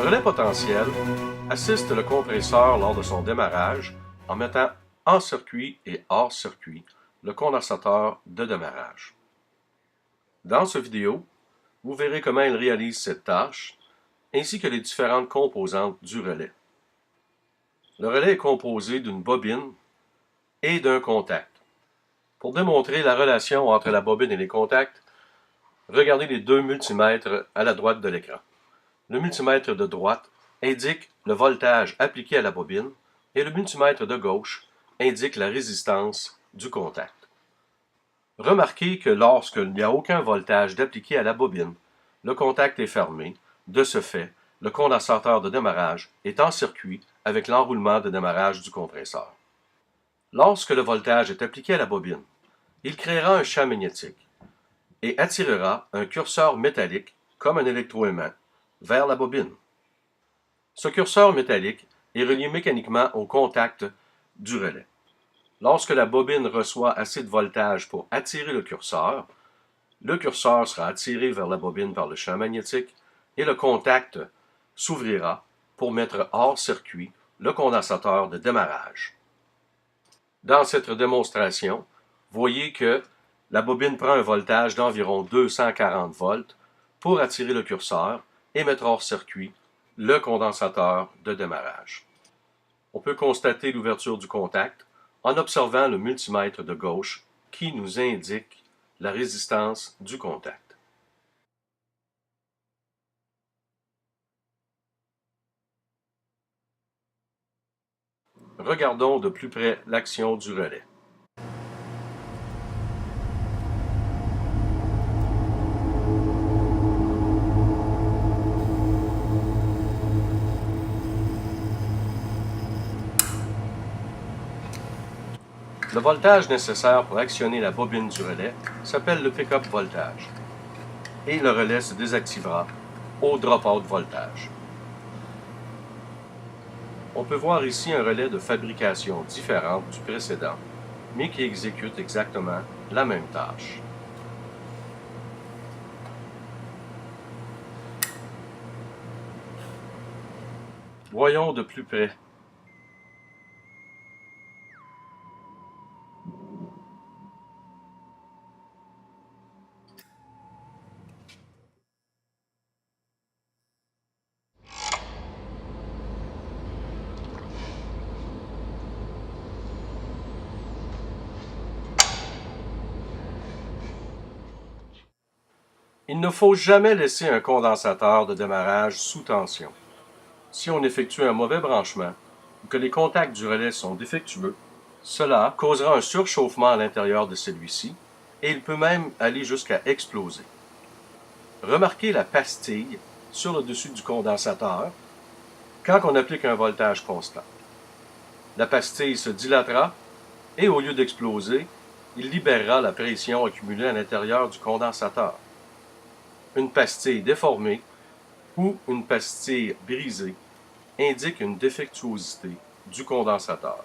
relais potentiel assiste le compresseur lors de son démarrage en mettant en circuit et hors circuit le condensateur de démarrage. Dans cette vidéo, vous verrez comment il réalise cette tâche ainsi que les différentes composantes du relais. Le relais est composé d'une bobine et d'un contact. Pour démontrer la relation entre la bobine et les contacts, regardez les deux multimètres à la droite de l'écran. Le multimètre de droite indique le voltage appliqué à la bobine et le multimètre de gauche indique la résistance du contact. Remarquez que lorsqu'il n'y a aucun voltage d'appliqué à la bobine, le contact est fermé. De ce fait, le condensateur de démarrage est en circuit avec l'enroulement de démarrage du compresseur. Lorsque le voltage est appliqué à la bobine, il créera un champ magnétique et attirera un curseur métallique, comme un électroaimant, vers la bobine. Ce curseur métallique est relié mécaniquement au contact du relais. Lorsque la bobine reçoit assez de voltage pour attirer le curseur sera attiré vers la bobine par le champ magnétique et le contact s'ouvrira pour mettre hors circuit le condensateur de démarrage. Dans cette démonstration, voyez que la bobine prend un voltage d'environ 240 volts pour attirer le curseur et mettre hors circuit le condensateur de démarrage. On peut constater l'ouverture du contact en observant le multimètre de gauche qui nous indique la résistance du contact. Regardons de plus près l'action du relais. Le voltage nécessaire pour actionner la bobine du relais s'appelle le pick-up voltage et le relais se désactivera au drop-out voltage. On peut voir ici un relais de fabrication différente du précédent, mais qui exécute exactement la même tâche. Voyons de plus près. Il ne faut jamais laisser un condensateur de démarrage sous tension. Si on effectue un mauvais branchement ou que les contacts du relais sont défectueux, cela causera un surchauffement à l'intérieur de celui-ci et il peut même aller jusqu'à exploser. Remarquez la pastille sur le dessus du condensateur quand on applique un voltage constant. La pastille se dilatera et au lieu d'exploser, il libérera la pression accumulée à l'intérieur du condensateur. Une pastille déformée ou une pastille brisée indique une défectuosité du condensateur.